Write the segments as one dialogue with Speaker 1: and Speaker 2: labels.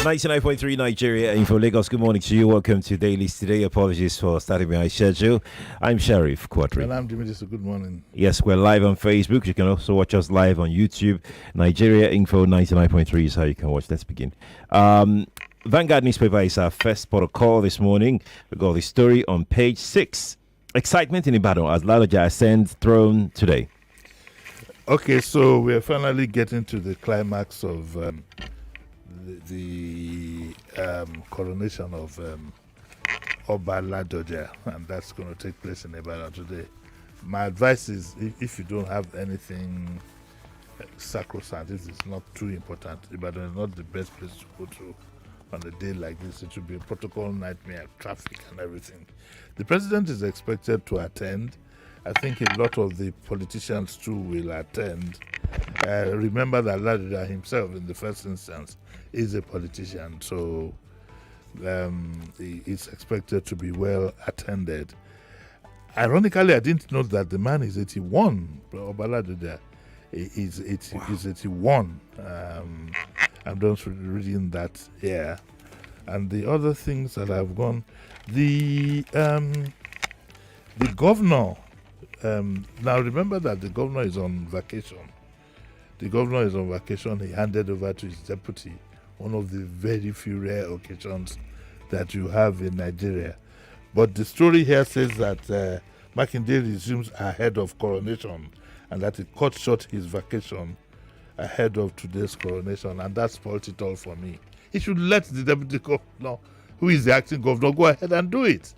Speaker 1: 99.3 Nigeria Info Lagos. Good morning to you. Welcome to Dailies today. Apologies for starting behind schedule. I'm Sheriff Quadry.
Speaker 2: And I'm Jimi Disu. Good morning.
Speaker 1: Yes, we're live on Facebook. You can also watch us live on YouTube. Nigeria Info 99.3 is how you can watch. Let's begin. Vanguard newspaper is our first protocol this morning. We got the story on page 6. Excitement in Ibadan as Ladoja ascends throne today.
Speaker 2: Okay, so we're finally getting to the climax of the coronation of Oba Ladoja, and that's going to take place in Ibadan today. My advice is, if you don't have anything sacrosanct, this is not too important. Ibadan is not the best place to go to on a day like this. It will be a protocol nightmare, traffic and everything. The president is expected to attend. I think a lot of the politicians too will attend. Remember that Ladoja himself, in the first instance, is a politician, so it's expected to be well attended. Ironically, I didn't know that the man is 81. Oba Ladoja is 81. I'm just reading that here. And the other things that have gone, the governor. Now remember that the governor is on vacation. The governor is on vacation. He handed over to his deputy, one of the very few rare occasions that you have in Nigeria. But the story here says that Makinde resumes ahead of coronation and that he cut short his vacation ahead of today's coronation, and that spoiled it all for me. He should let the deputy governor, who is the acting governor, go ahead and do it.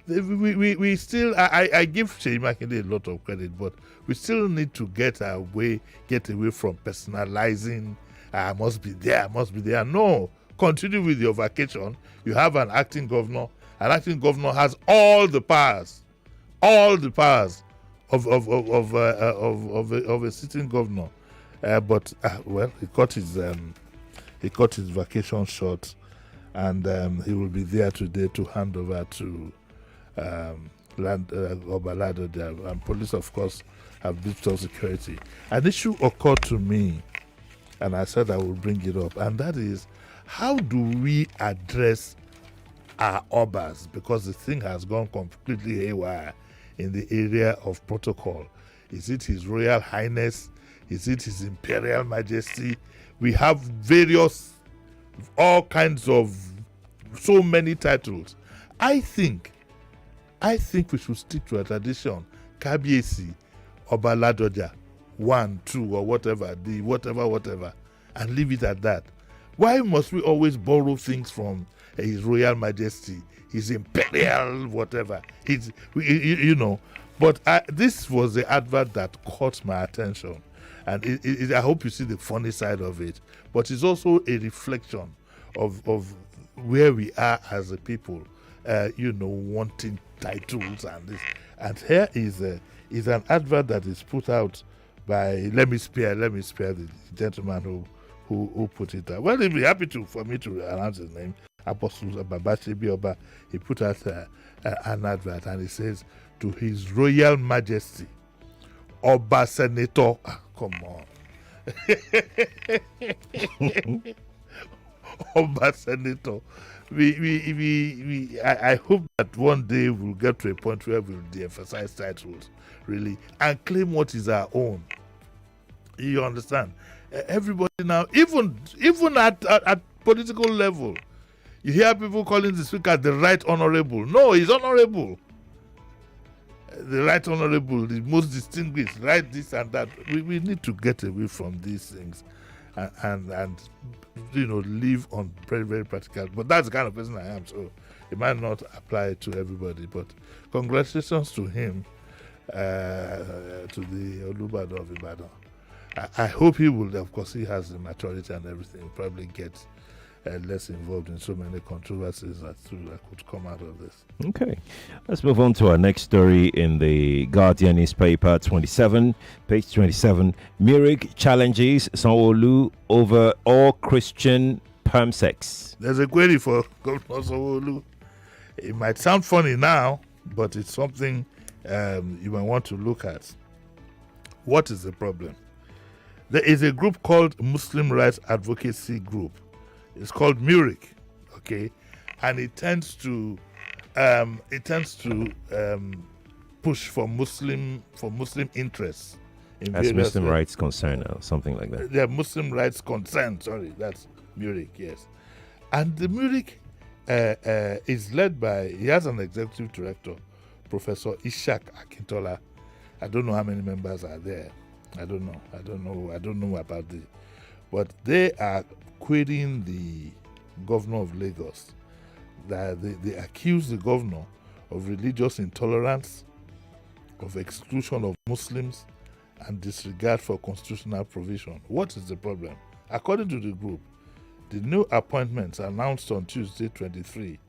Speaker 2: We still, I give Sheyi Makinde a lot of credit, but we still need to get away from personalizing. I must be there. No, continue with your vacation. You have an acting governor. An acting governor has all the powers of a sitting governor. But he cut his vacation short, and he will be there today to hand over to Oba Ladoja, and police, of course, have beefed up security. An issue occurred to me, and I said I will bring it up, and that is, how do we address our Obas? Because the thing has gone completely haywire in the area of protocol. Is it His Royal Highness? Is it His Imperial Majesty? We have all kinds of, so many titles. I think we should stick to a tradition. Kabiesi, Oba Ladoja, 1, 2, or whatever, whatever, and leave it at that. Why must we always borrow things from His Royal Majesty, His Imperial whatever? But this was the advert that caught my attention. And I hope you see the funny side of it. But it's also a reflection of where we are as a people, wanting titles and this. And here is an advert that is put out by, let me spare the gentleman who put it out. Well, he'd be happy for me to announce his name, Apostle Babashi Oba. He put out an advert, and he says, to His Royal Majesty, Oba Senator. Come on. Oba Senator. I hope that one day we'll get to a point where we'll de-emphasize titles, really, and claim what is our own. You understand? Everybody now, even at political level, you hear people calling the speaker the Right Honorable. No, he's honorable. The Right Honorable, the most distinguished, right, this and that. We need to get away from these things and live on very, very practical. But that's the kind of person I am, so it might not apply to everybody. But congratulations to him, to the Olubadan of Ibadan. I hope he will, of course, he has the maturity and everything, probably get less involved in so many controversies that could come out of this.
Speaker 1: Okay, let's move on to our next story in the Guardian newspaper, page 27. Murik challenges Sanwo-Olu over all Christian perm sex.
Speaker 2: There's a query for Governor Sanwo-Olu. It might sound funny now, but it's something you might want to look at. What is the problem? There is a group called Muslim Rights Advocacy Group. It's called Murik, okay, and it tends to push for Muslim interests in
Speaker 1: As
Speaker 2: various
Speaker 1: Muslim rights concern or something like that.
Speaker 2: Yeah, Muslim rights concern. Sorry, that's Murik. Yes, and the Murik is led by. He has an executive director, Professor Ishak Akintola. I don't know how many members are there. I don't know about the, but they are querying the governor of Lagos. That they accuse the governor of religious intolerance, of exclusion of Muslims, and disregard for constitutional provision. What is the problem? According to the group, the new appointments announced on Tuesday 23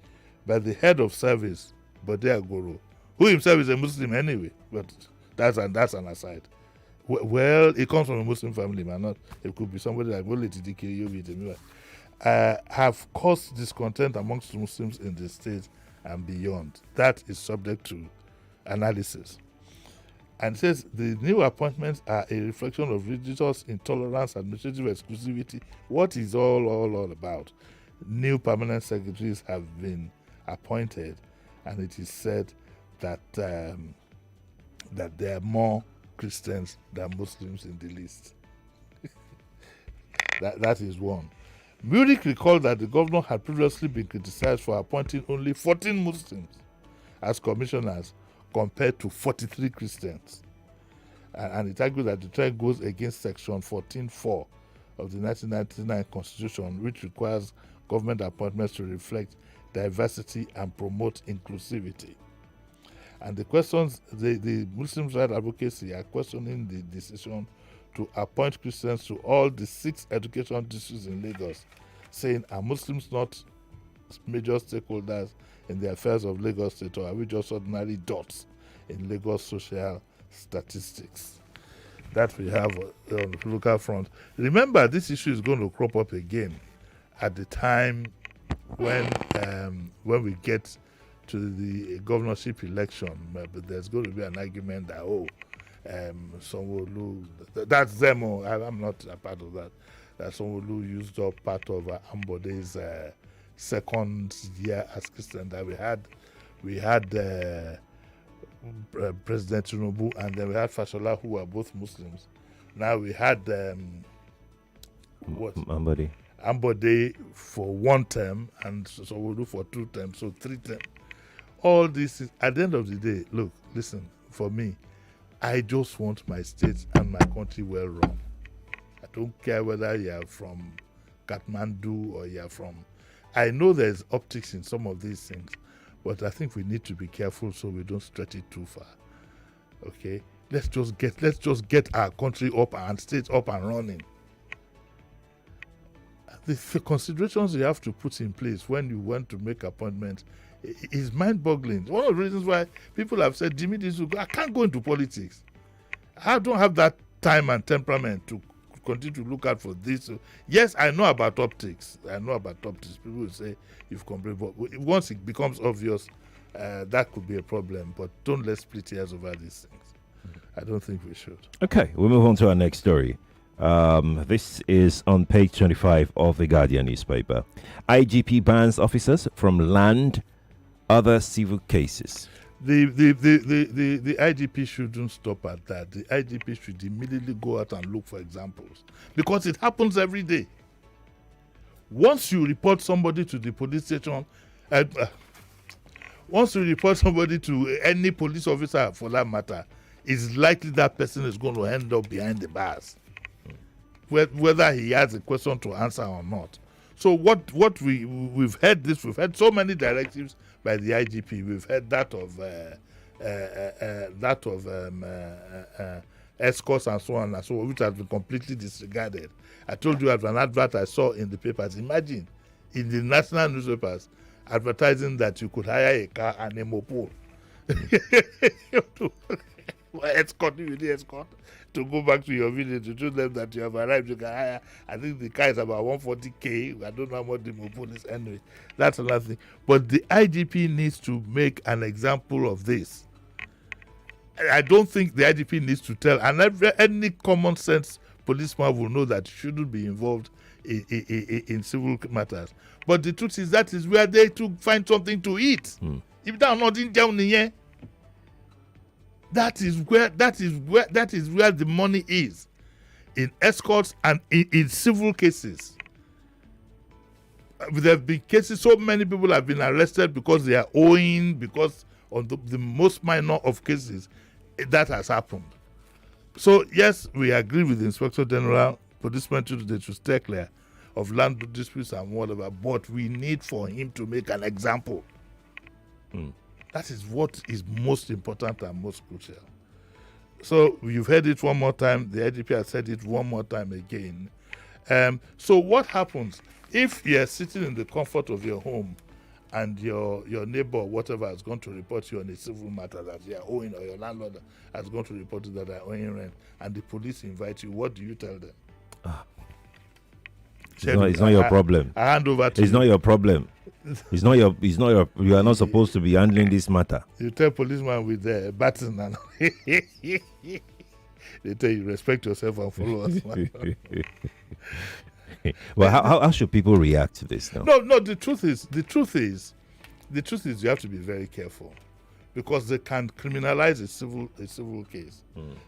Speaker 2: by the head of service, Bode Agoro, who himself is a Muslim anyway, but that's an aside. Well, he comes from a Muslim family, man. Not it could be somebody like Wole Tidike, have caused discontent amongst Muslims in the state and beyond. That is subject to analysis. And says the new appointments are a reflection of religious intolerance, administrative exclusivity. What is all about? New permanent secretaries have been appointed, and it is said that that there are more Christians than Muslims in the list. that is one. Murik recalled that the governor had previously been criticized for appointing only 14 Muslims as commissioners compared to 43 Christians. And it argued that the trend goes against Section 14(4) of the 1999 Constitution, which requires government appointments to reflect diversity and promote inclusivity. And the Muslim rights advocacy are questioning the decision to appoint Christians to all the 6 education districts in Lagos, saying, are Muslims not major stakeholders in the affairs of Lagos State, or are we just ordinary dots in Lagos social statistics? That we have on the local front. Remember, this issue is going to crop up again at the time when we get to the governorship election. But there's going to be an argument that Sanwo-Olu, that's them. I'm not a part of that. That Sanwo-Olu used up part of Ambode's second year as Christian. That we had President Tinubu, and then we had Fashola, who were both Muslims. Now we had Ambode for 1 term, and Sanwo-Olu for 2 terms, so 3 terms. All this is, at the end of the day, look, listen, for me, I just want my state and my country well run. I don't care whether you're from Kathmandu or you're from... I know there's optics in some of these things, but I think we need to be careful so we don't stretch it too far. Okay? Let's just get our country up and state up and running. The considerations you have to put in place when you want to make appointments is mind-boggling. One of the reasons why people have said, Jimi Disu, I can't go into politics. I don't have that time and temperament to continue to look out for this. So, yes, I know about optics. People will say you've complained, but once it becomes obvious, that could be a problem. But don't let's split hairs over these things. I don't think we should. Okay,
Speaker 1: we'll move on to our next story. This is on page 25 of the Guardian newspaper. IGP bans officers from land other civil cases.
Speaker 2: The IGP shouldn't stop at that. The IGP should immediately go out and look for examples, because it happens every day. Once you report somebody to the police station, once you report somebody to any police officer for that matter, it's likely that person is going to end up behind the bars, whether he has a question to answer or not. So we've heard so many directives by the IGP. We've heard that of escorts and so on and so on, which has been completely disregarded. I told you of an advert I saw in the papers. Imagine in the national newspapers advertising that you could hire a car and a moped. Escort, you need escort to go back to your village to show them that you have arrived. You can hire. I think the car is about 140K. I don't know how much the moped is anyway. That's another thing. But the IGP needs to make an example of this. I don't think the IGP needs to tell, and any common sense policeman will know that you shouldn't be involved in civil matters. But the truth is that is where they to find something to eat. If they are not in down here, that is where the money is, in escorts and in civil cases. There have been cases, so many people have been arrested because they are owing, because on the most minor of cases, that has happened. So, yes, we agree with the Inspector General, policemen they should stay clear of land disputes and whatever, but we need for him to make an example. That is what is most important and most crucial. So, you've heard it one more time. The IGP has said it one more time again. So, what happens if you're sitting in the comfort of your home and your neighbor or whatever has gone to report you on a civil matter that you are owing, or your landlord has gone to report you that they are owing rent, and the police invite you, what do you tell them?
Speaker 1: It's not your problem.
Speaker 2: I hand over to you.
Speaker 1: It's not your problem. It's not your. You are not supposed to be handling this matter.
Speaker 2: You tell policeman with the baton and they tell you respect yourself and follow us.
Speaker 1: Well, how should people react to this now?
Speaker 2: No. The truth is, you have to be very careful, because they can criminalize a civil case.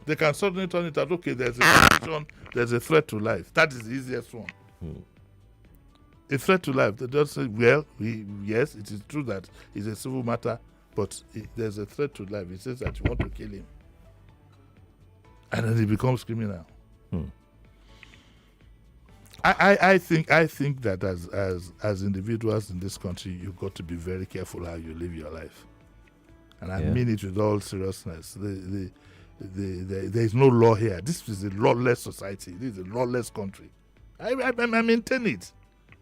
Speaker 2: They can suddenly turn it out. Okay, there's a threat to life. That is the easiest one. A threat to life. They just say, well, yes, it is true that it's a civil matter, but there's a threat to life. It says that you want to kill him, and then it becomes criminal. I think that as individuals in this country, you've got to be very careful how you live your life, and I mean it with all seriousness. There is no law here. This is a lawless society. This is a lawless country. I maintain it.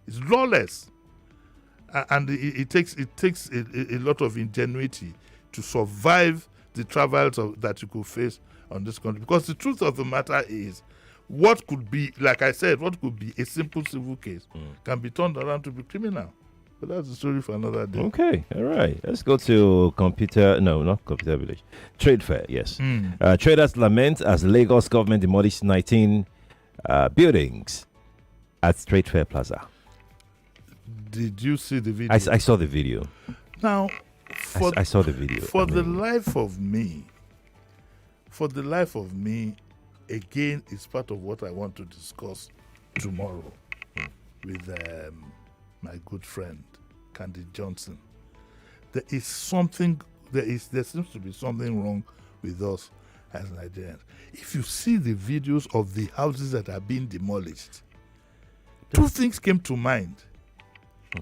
Speaker 2: It's lawless, and it takes a lot of ingenuity to survive the travails that you could face on this country. Because the truth of the matter is, what could be, like I said, what could be a simple civil case can be turned around to be criminal. But that's a story for another day.
Speaker 1: Okay, all right. Let's go to not Computer Village. Trade Fair, yes. Traders lament as Lagos government demolished 19 buildings at Trade Fair Plaza.
Speaker 2: Did you see the video?
Speaker 1: I saw the video.
Speaker 2: Now,
Speaker 1: I saw the video.
Speaker 2: For the life of me, again, it's part of what I want to discuss tomorrow with my good friend Candy Johnson. There seems to be something wrong with us as Nigerians. If you see the videos of the houses that are being demolished, two things came to mind.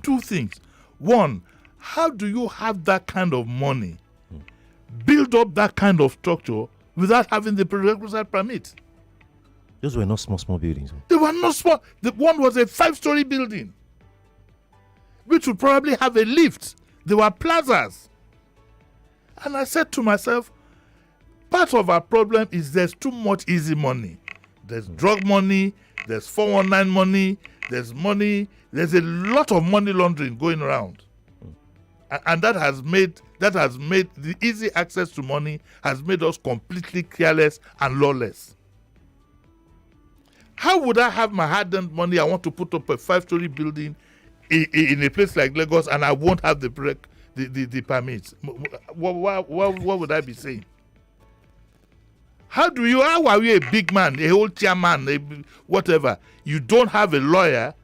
Speaker 2: Two things. One, how do you have that kind of money, build up that kind of structure without having the prerequisite permit?
Speaker 1: Those were not small buildings.
Speaker 2: They were not small. The one was a 5-story building, which would probably have a lift. There were plazas. And I said to myself, part of our problem is there's too much easy money. There's drug money, there's 419 money, there's a lot of money laundering going around. And that has made the easy access to money has made us completely careless and lawless. How would I have my hard-earned money? I want to put up a 5-story building in a place like Lagos, and I won't have the permits. What would I be saying? How are you a big man, a whole chairman, whatever? You don't have a lawyer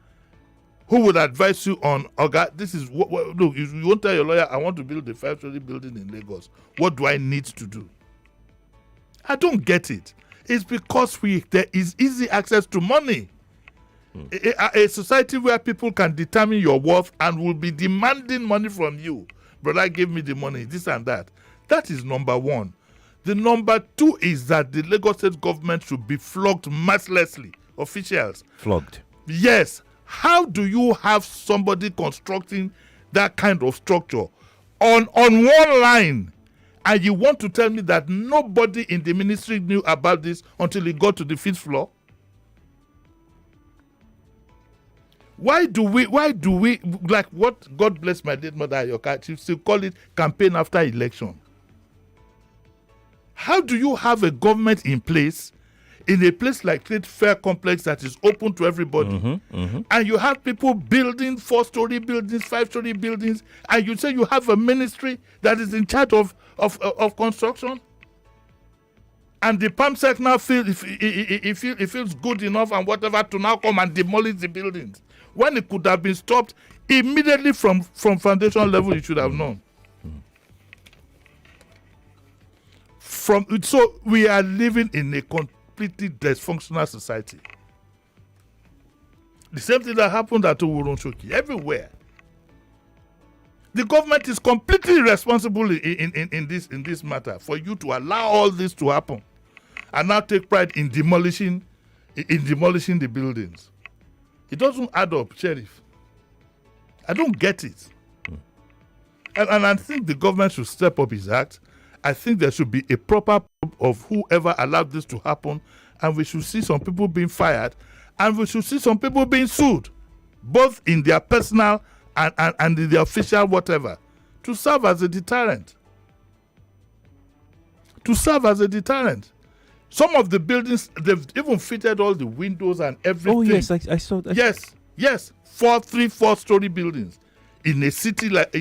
Speaker 2: who would advise you on, this is look, you won't tell your lawyer, I want to build a 5-story building in Lagos. What do I need to do? I don't get it. It's because there is easy access to money. A society where people can determine your worth and will be demanding money from you. Brother, give me the money, this and that. That is number one. The number two is that the Lagos State government should be flogged mercilessly. Officials.
Speaker 1: Flogged.
Speaker 2: Yes. How do you have somebody constructing that kind of structure on one line, and you want to tell me that nobody in the ministry knew about this until it got to the 5th floor? Why do we like what God bless my dead mother Ayoka, she still call it campaign after election? How do you have a government in place? in a place like Trade Fair Complex that is open to everybody, and you have people building 4-story buildings, 5-story buildings, and you say you have a ministry that is in charge of construction, and the PAMSEC now it feels good enough and whatever to now come and demolish the buildings when it could have been stopped immediately from foundation level. You should have known. So we are living in a completely dysfunctional society. The same thing that happened at Owuronshoki, everywhere. The government is completely responsible in this matter for you to allow all this to happen, and now take pride in demolishing the buildings. It doesn't add up, Sheriff. I don't get it. And I think the government should step up its act. I think there should be a proper probe of whoever allowed this to happen, and we should see some people being fired, and we should see some people being sued, both in their personal and in the official whatever, to serve as a deterrent. Some of the buildings, they've even fitted all the windows and everything.
Speaker 1: Oh yes, I saw that.
Speaker 2: Yes, 4-story buildings in a city like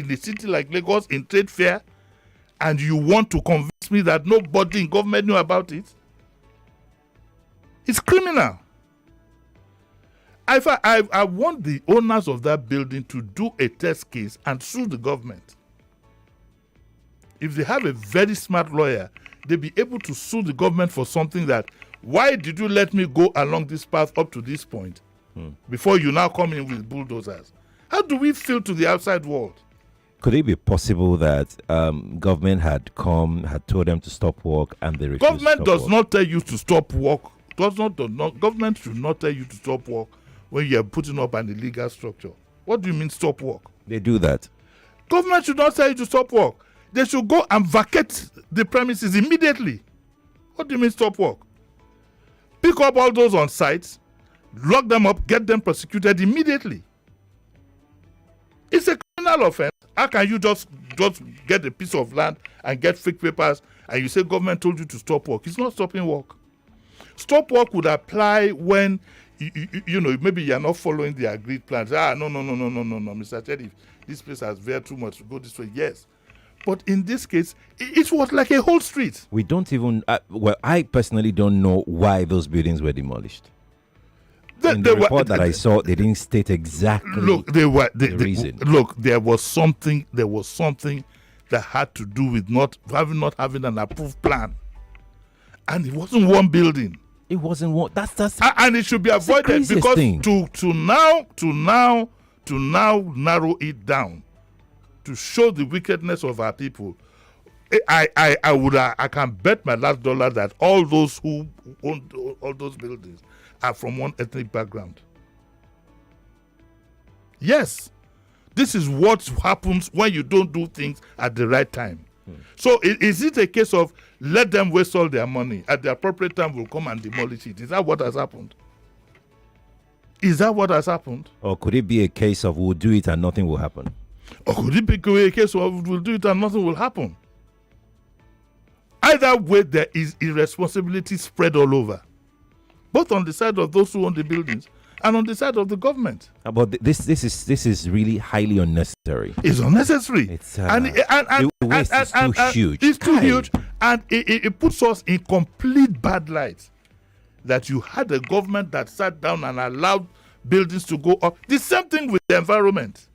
Speaker 2: Lagos, in Trade Fair, and you want to convince me that nobody in government knew about it? It's criminal. I want the owners of that building to do a test case and sue the government. If they have a very smart lawyer, they'll be able to sue the government for something that, why did you let me go along this path up to this point before you now come in with bulldozers? How do we feel to the outside world?
Speaker 1: Could it be possible that government had told them to stop work and they refused?
Speaker 2: Government does not tell you to stop work. Government should not tell you to stop work when you are putting up an illegal structure. What do you mean stop work?
Speaker 1: They do that.
Speaker 2: Government should not tell you to stop work. They should go and vacate the premises immediately. What do you mean stop work? Pick up all those on site, lock them up, get them prosecuted immediately. It's a criminal offense. How can you just get a piece of land and get fake papers and you say government told you to stop work? It's not stopping work. Stop work would apply when you know, maybe you are not following the agreed plans. No, Mr. Sheriff, this place has veered too much to go this way. Yes. But in this case, it was like a whole street.
Speaker 1: We don't even, I personally don't know why those buildings were demolished. In the report that I saw, they didn't state exactly the reason.
Speaker 2: Look, there was something that had to do with not having an approved plan. And it wasn't one building.
Speaker 1: It wasn't one. That's
Speaker 2: and it should be avoided, because to now narrow it down, to show the wickedness of our people, I can bet my last dollar that all those who own all those buildings are from one ethnic background. Yes, this is what happens when you don't do things at the right time. So is it a case of let them waste all their money, at the appropriate time we'll come and demolish it? Is that what has happened? Or
Speaker 1: could it be a case of we'll do it and nothing will happen?
Speaker 2: Or could it be a case of we'll do it and nothing will happen? Either way, there is irresponsibility spread all over, both on the side of those who own the buildings and on the side of the government.
Speaker 1: But this is really highly unnecessary.
Speaker 2: It's unnecessary.
Speaker 1: It's the waste is too huge.
Speaker 2: It's too huge, and it puts us in complete bad light. That you had a government that sat down and allowed buildings to go up. The same thing with the environment.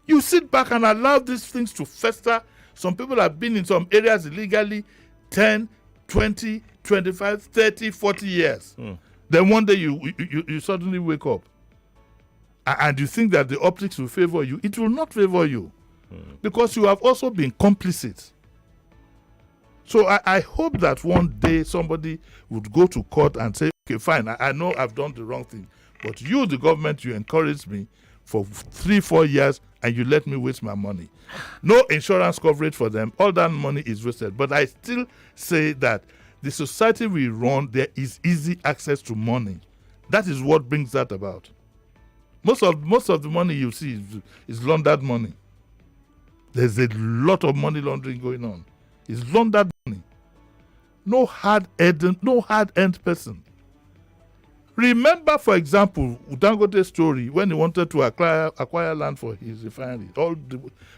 Speaker 2: You sit back and allow these things to fester. Some people have been in some areas illegally 10, 20, 25, 30, 40 years. Then one day you suddenly wake up and you think that the optics will favor you. It will not favor you because you have also been complicit. So I hope that one day somebody would go to court and say, okay, fine, I know I've done the wrong thing, but you, the government, you encouraged me for 3-4 years and you let me waste my money. No insurance coverage for them. All that money is wasted. But I still say that the society we run, there is easy access to money. That is what brings that about. Most of the money you see is laundered money. There's a lot of money laundering going on. It's laundered money. no hard-earned person. Remember, for example, Dangote's story when he wanted to acquire land for his refinery.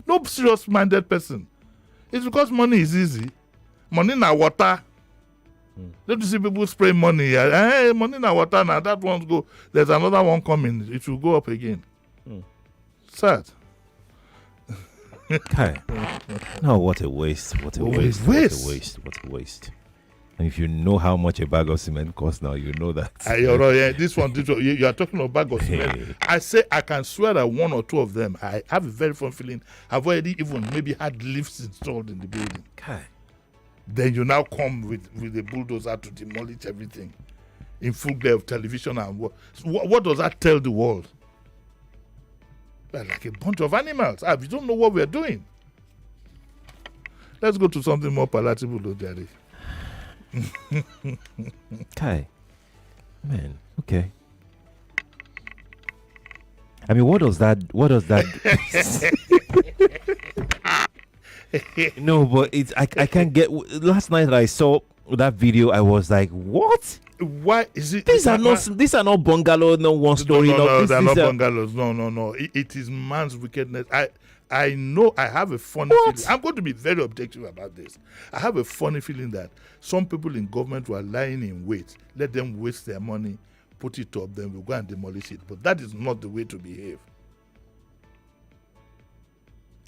Speaker 2: No serious-minded person. It's because money is easy. Money na water. Don't you see people spray money? Hey, money na water now. That one's go. There's another one coming. It will go up again. Sad.
Speaker 1: Okay. No, what a waste. What a waste. What a waste. And if you know how much a bag of cement costs now, you know that.
Speaker 2: This one, you are talking about bag of cement. I say I can swear that one or two of them, I have a very fun feeling, have already even maybe had lifts installed in the building.
Speaker 1: Okay.
Speaker 2: Then you now come with a bulldozer to demolish everything in full glare of television and what does that tell the world? We're like a bunch of animals. We don't know what we're doing. Let's go to something more palatable, though, Daddy.
Speaker 1: Okay. Man, okay. I mean, what does that No, but it's I can't get. Last night I saw that video, I was like, what?
Speaker 2: Why is it?
Speaker 1: These are not bungalow, no one story.
Speaker 2: No, they're not bungalows. No. It is man's wickedness. I know I have a funny feeling. I'm going to be very objective about this. I have a funny feeling that some people in government were lying in wait. Let them waste their money, put it up, then we'll go and demolish it. But that is not the way to behave.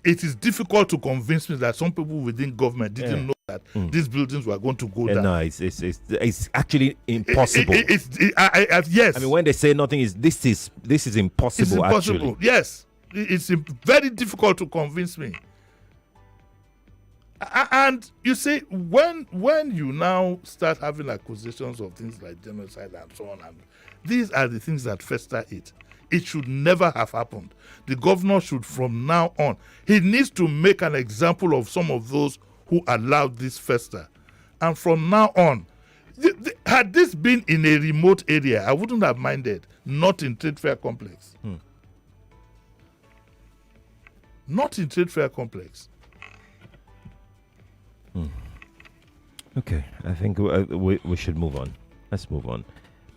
Speaker 2: It is difficult to convince me that some people within government didn't know that these buildings were going to go down.
Speaker 1: No, it's actually impossible.
Speaker 2: Yes.
Speaker 1: I mean, when they say nothing is this is impossible.
Speaker 2: It's impossible.
Speaker 1: Actually.
Speaker 2: Yes. It's very difficult to convince me. And you see, when you now start having accusations of things like genocide and so on, and these are the things that fester it. It should never have happened. The governor should, from now on, he needs to make an example of some of those who allowed this fester. And from now on, had this been in a remote area, I wouldn't have minded. Not in Trade Fair Complex. Not in Trade Fair Complex.
Speaker 1: Okay, I think we should move on. Let's move on.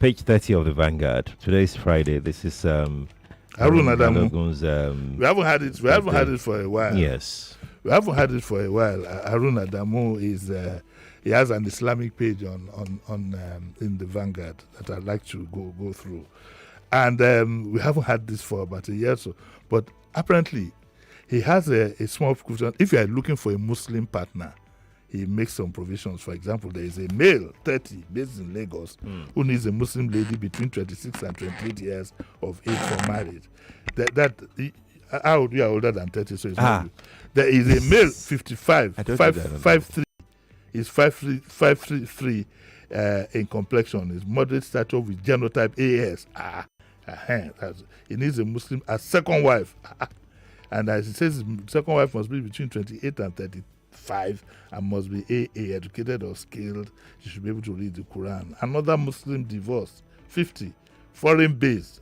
Speaker 1: Page 30 of the Vanguard. Today is Friday. This is
Speaker 2: Harun Adamu. We haven't had it. We haven't had it for a while.
Speaker 1: Yes.
Speaker 2: We haven't had it for a while. Harun Adamu is he has an Islamic page on in the Vanguard that I'd like to go through, and we haven't had this for about a year or so. But apparently, he has a small provision. If you are looking for a Muslim partner, he makes some provisions. For example, there is a male, 30, based in Lagos, who needs a Muslim lady between 26 and 28 years of age for marriage. How old you are older than 30, so it's not good. There is a male, 55, 5'3", is 5'3", in complexion, is moderate stature with genotype AS. He needs a Muslim as second wife. And as it says, second wife must be between 28 and 35 and must be AA, educated or skilled. She should be able to read the Quran. Another Muslim divorce, 50, foreign based.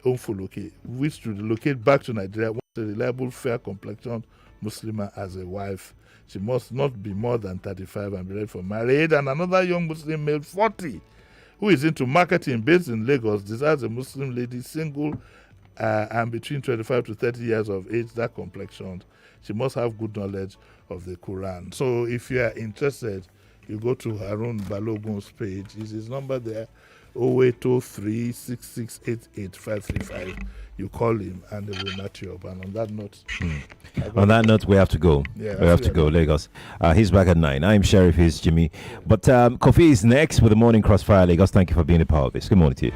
Speaker 2: Wish to relocate back to Nigeria, wants a reliable, fair complexion Muslimah as a wife. She must not be more than 35 and be ready for marriage. And another young Muslim male, 40, who is into marketing based in Lagos, desires a Muslim lady, single, and between 25 to 30 years of age, that complexion. She must have good knowledge of the Quran. So if you are interested, you go to Harun Balogun's page. Is his number there? 0803 535. You call him and they will match you up. And on that note, we have to go. Yeah, we have to go, Lagos. He's back at 9. I'm Sheriff, he's Jimmy. But Kofi is next with the Morning Crossfire Lagos. Thank you for being a part of this. Good morning to you.